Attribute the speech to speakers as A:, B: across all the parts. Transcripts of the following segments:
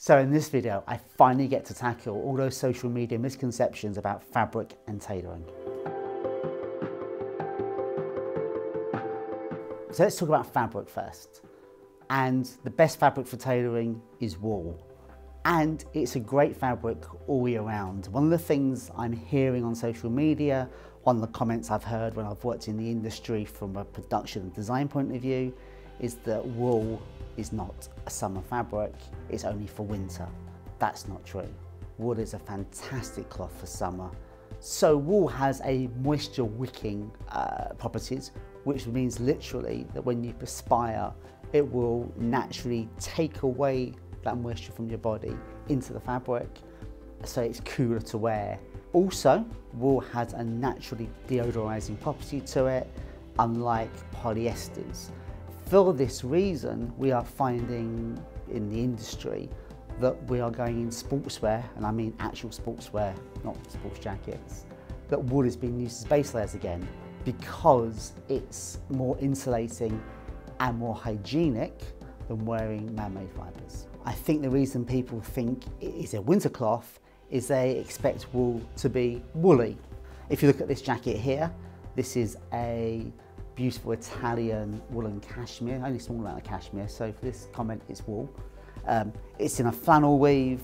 A: So in this video, I finally get to tackle all those social media misconceptions about fabric and tailoring. So let's talk about fabric first. And the best fabric for tailoring is wool. And it's a great fabric all year round. One of the things I'm hearing on social media, one of the comments I've heard when I've worked in the industry from a production and design point of view, is that wool is not a summer fabric, it's only for winter. That's not true. Wool is a fantastic cloth for summer. So wool has a moisture wicking properties, which means literally that when you perspire, it will naturally take away that moisture from your body into the fabric, so it's cooler to wear. Also, wool has a naturally deodorizing property to it, unlike polyesters. For this reason, we are finding in the industry that we are going in sportswear, and I mean actual sportswear, not sports jackets, that wool is being used as base layers again because it's more insulating and more hygienic than wearing man-made fibres. I think the reason people think it is a winter cloth is they expect wool to be woolly. If you look at this jacket here, this is a beautiful Italian woolen cashmere, only a small amount of cashmere, so for this comment it's wool. It's in a flannel weave,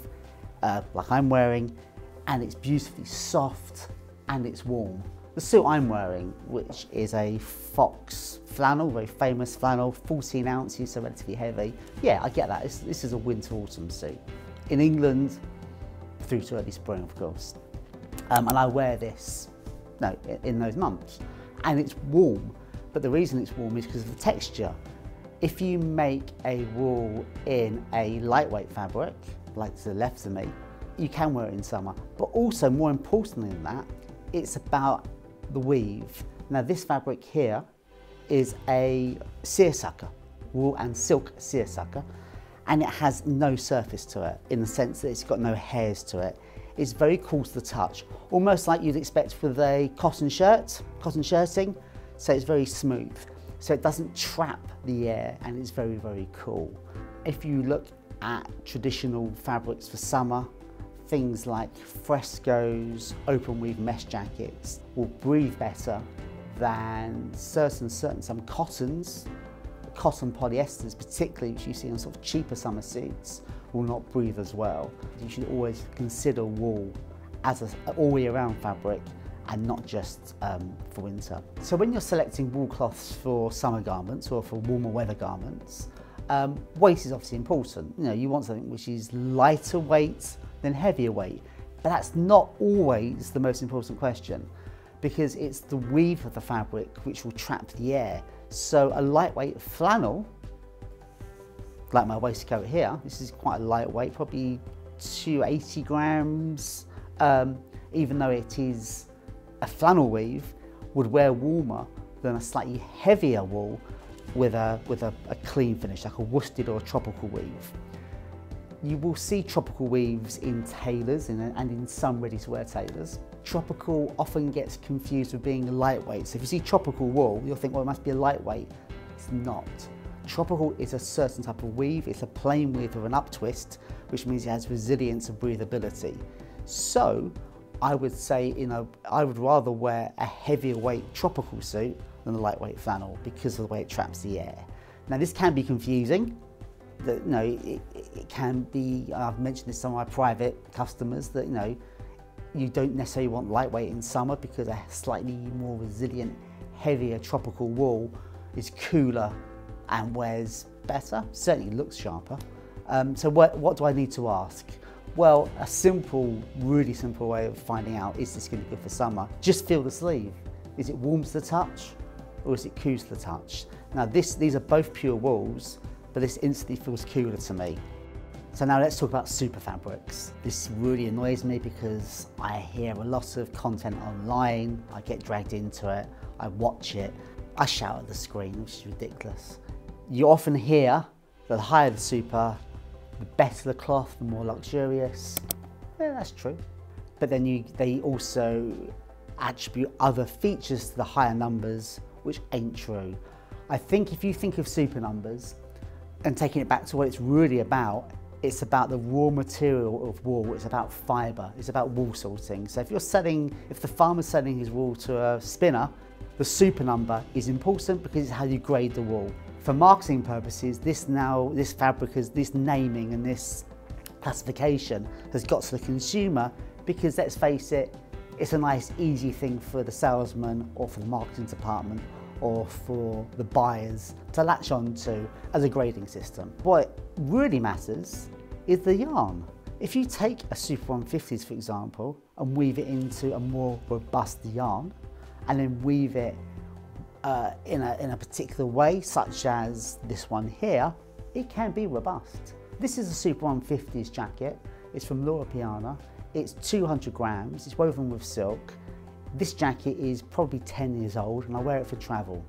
A: like I'm wearing, and it's beautifully soft and it's warm. The suit I'm wearing, which is a fox flannel, very famous flannel, 14 ounces, so relatively heavy. Yeah, I get that, this is a winter-autumn suit. In England, through to early spring, of course. And I wear this in those months. And it's warm, but the reason it's warm is because of the texture. If you make a wool in a lightweight fabric, like to the left of me, you can wear it in summer. But also, more importantly than that, it's about the weave. Now this fabric here is a seersucker, wool and silk seersucker, and it has no surface to it in the sense that it's got no hairs to it. It's very cool to the touch, almost like you'd expect with a cotton shirting, so it's very smooth. So it doesn't trap the air and it's very, very cool. If you look at traditional fabrics for summer, things like frescoes, open weave mesh jackets will breathe better than some cottons, cotton polyesters particularly, which you see on sort of cheaper summer suits, will not breathe as well. You should always consider wool as an all year round fabric and not just for winter. So when you're selecting wool cloths for summer garments or for warmer weather garments, weight is obviously important. You know, you want something which is lighter weight than heavier weight, but that's not always the most important question, because it's the weave of the fabric which will trap the air. So a lightweight flannel, like my waistcoat here, this is quite a lightweight, probably 280 grams, even though it is a flannel weave, would wear warmer than a slightly heavier wool with a clean finish, like a worsted or a tropical weave. You will see tropical weaves in tailors and in some ready-to-wear tailors. Tropical often gets confused with being lightweight. So if you see tropical wool, you'll think, well, it must be a lightweight. It's not. Tropical is a certain type of weave. It's a plain weave with an uptwist, which means it has resilience and breathability. So I would say, I would rather wear a heavier weight tropical suit than a lightweight flannel because of the way it traps the air. Now this can be confusing. It can be, I've mentioned this to some of my private customers, that you don't necessarily want lightweight in summer because a slightly more resilient, heavier tropical wool is cooler and wears better, certainly looks sharper. So what do I need to ask? Well, a really simple way of finding out, is this going to be good for summer? Just feel the sleeve. Is it warm to the touch or is it cool to the touch? Now these are both pure wools, but this instantly feels cooler to me. So now let's talk about super fabrics. This really annoys me because I hear a lot of content online, I get dragged into it, I watch it, I shout at the screen, which is ridiculous. You often hear that the higher the super, the better the cloth, the more luxurious. Yeah, that's true. But then they also attribute other features to the higher numbers, which ain't true. I think if you think of super numbers and taking it back to what it's really about, it's about the raw material of wool, it's about fibre, it's about wool sorting. So if the farmer's selling his wool to a spinner, the super number is important because it's how you grade the wool. For marketing purposes, this fabric, this naming and this classification has got to the consumer because, let's face it, it's a nice easy thing for the salesman or for the marketing department or for the buyers to latch on to as a grading system. What really matters is the yarn. If you take a Super 150s, for example, and weave it into a more robust yarn, and then weave it in a particular way, such as this one here, it can be robust. This is a Super 150s jacket. It's from Loro Piana. It's 200 grams, it's woven with silk. This jacket is probably 10 years old and I wear it for travel.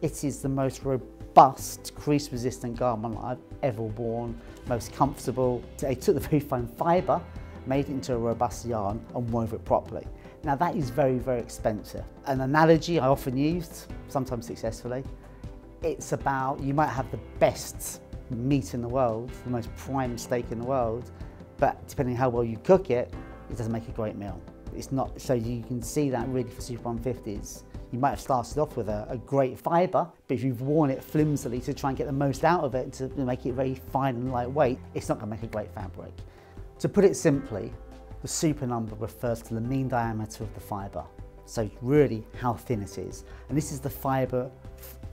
A: It is the most robust, crease-resistant garment I've ever worn, most comfortable. They took the very fine fibre, made it into a robust yarn and wove it properly. Now that is very, very expensive. An analogy I often used, sometimes successfully, it's about, you might have the best meat in the world, the most prime steak in the world, but depending on how well you cook it, it doesn't make a great meal. It's not, so you can see that really for Super 150s. You might have started off with a great fibre, but if you've worn it flimsily to try and get the most out of it, to make it very fine and lightweight, it's not going to make a great fabric. To put it simply, the super number refers to the mean diameter of the fibre. So really how thin it is. And this is the fibre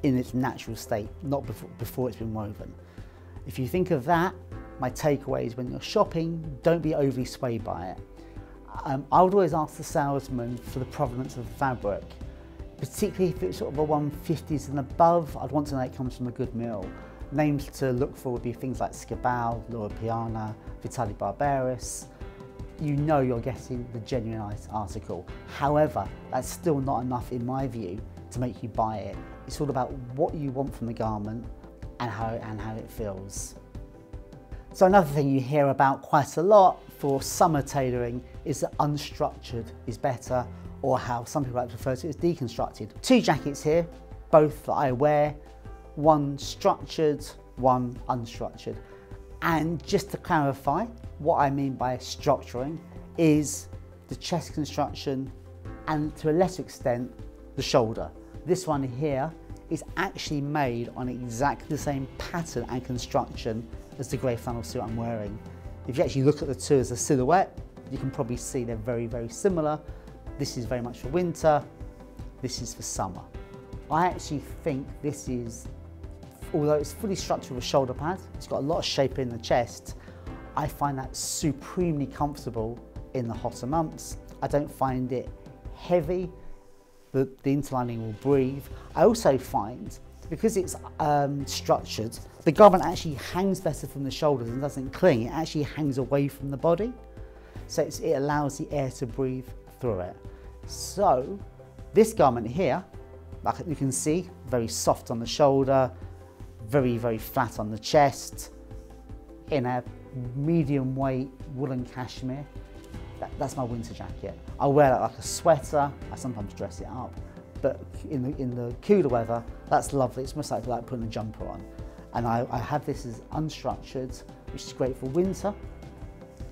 A: in its natural state, not before it's been woven. If you think of that, my takeaway is when you're shopping, don't be overly swayed by it. I would always ask the salesman for the provenance of the fabric, particularly if it's sort of a 150s and above. I'd want to know it comes from a good mill. Names to look for would be things like Scabal, Loro Piana, Vitali Barberis. You know you're getting the genuine article. However, that's still not enough in my view to make you buy it. It's all about what you want from the garment and how it feels. So another thing you hear about quite a lot for summer tailoring is that unstructured is better, or how some people like to refer to it as deconstructed. Two jackets here, both that I wear, one structured, one unstructured. And just to clarify, what I mean by structuring is the chest construction and to a lesser extent, the shoulder. This one here is actually made on exactly the same pattern and construction as the grey flannel suit I'm wearing. If you actually look at the two as a silhouette, you can probably see they're very, very similar. This is very much for winter, this is for summer. I actually think this is, although it's fully structured with a shoulder pad, it's got a lot of shape in the chest, I find that supremely comfortable in the hotter months. I don't find it heavy, the interlining will breathe. I also find, because it's structured, the garment actually hangs better from the shoulders and doesn't cling, it actually hangs away from the body. So it allows the air to breathe through it. So this garment here, like you can see, very soft on the shoulder, very, very flat on the chest, in a medium weight woolen cashmere. That's my winter jacket. I wear that like a sweater, I sometimes dress it up, but in the cooler weather, that's lovely. It's almost like putting a jumper on. And I have this as unstructured, which is great for winter,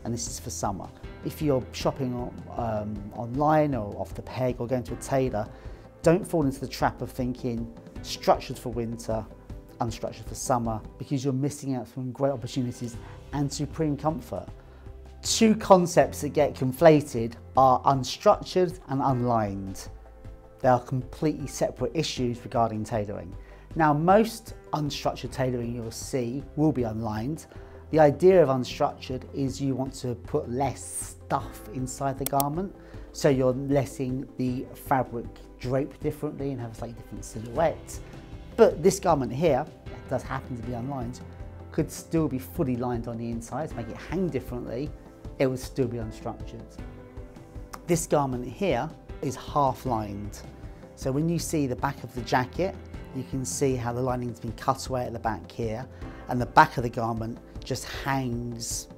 A: and this is for summer. If you're shopping online or off the peg or going to a tailor, don't fall into the trap of thinking structured for winter, unstructured for summer, because you're missing out from great opportunities and supreme comfort. Two concepts that get conflated are unstructured and unlined. They are completely separate issues regarding tailoring. Now, most unstructured tailoring you'll see will be unlined. The idea of unstructured is you want to put less stuff inside the garment, so you're letting the fabric drape differently and have a slightly different silhouette. But this garment here, that does happen to be unlined, could still be fully lined on the inside to make it hang differently. It would still be unstructured. This garment here is half lined. So when you see the back of the jacket, you can see how the lining's been cut away at the back here, and the back of the garment just hangs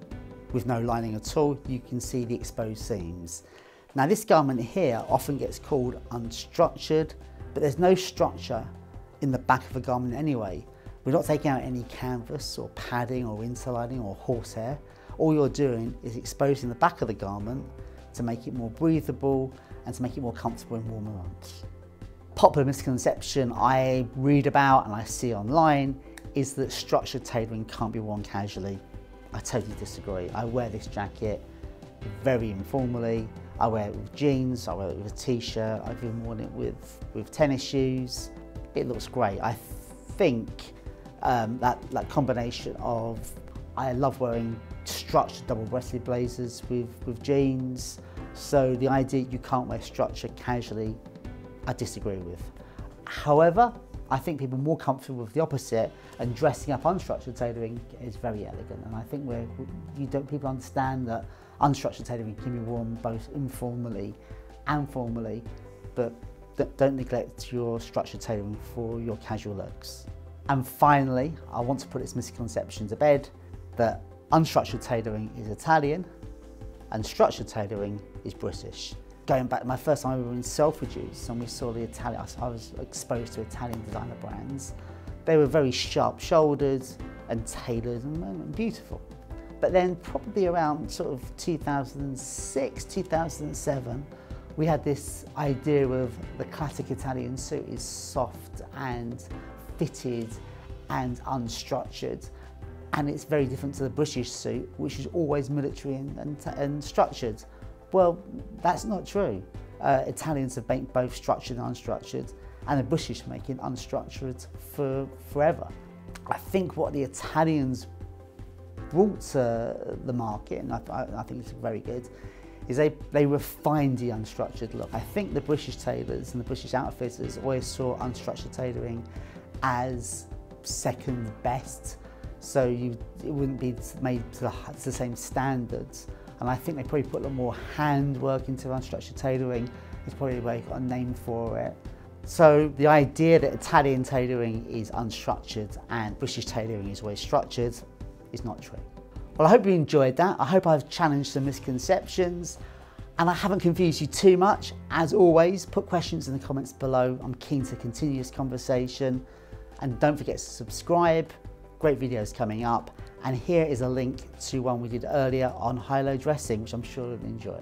A: with no lining at all. You can see the exposed seams. Now this garment here often gets called unstructured, but there's no structure in the back of a garment anyway. We're not taking out any canvas or padding or interlining or horsehair. All you're doing is exposing the back of the garment to make it more breathable and to make it more comfortable in warmer months. Popular misconception I read about and I see online is that structured tailoring can't be worn casually. I totally disagree. I wear this jacket very informally. I wear it with jeans, I wear it with a t-shirt, I've even worn it with tennis shoes. It looks great. I think that combination of, I love wearing structured double-breasted blazers with jeans, so the idea you can't wear structure casually, I disagree with. However, I think people are more comfortable with the opposite, and dressing up unstructured tailoring is very elegant, and I think people understand that unstructured tailoring can be worn both informally and formally, but don't neglect your structured tailoring for your casual looks. And finally, I want to put this misconception to bed that unstructured tailoring is Italian and structured tailoring is British. Going back, my first time we were in Selfridges and we saw the Italian, I was exposed to Italian designer brands. They were very sharp-shouldered and tailored and beautiful. But then probably around sort of 2006, 2007, we had this idea of the classic Italian suit is soft and fitted and unstructured. And it's very different to the British suit, which is always military and structured. Well, that's not true. Italians have made both structured and unstructured, and the British make it unstructured for forever. I think what the Italians brought to the market, and I think it's very good, is they refined the unstructured look. I think the British tailors and the British outfitters always saw unstructured tailoring as second best, so it wouldn't be made to the same standards. And I think they probably put a lot more handwork into unstructured tailoring. It's probably why they got a name for it. So the idea that Italian tailoring is unstructured and British tailoring is always structured is not true. Well, I hope you enjoyed that. I hope I've challenged some misconceptions and I haven't confused you too much. As always, put questions in the comments below. I'm keen to continue this conversation. And don't forget to subscribe. Great videos coming up. And here is a link to one we did earlier on high-low dressing, which I'm sure you'll enjoy.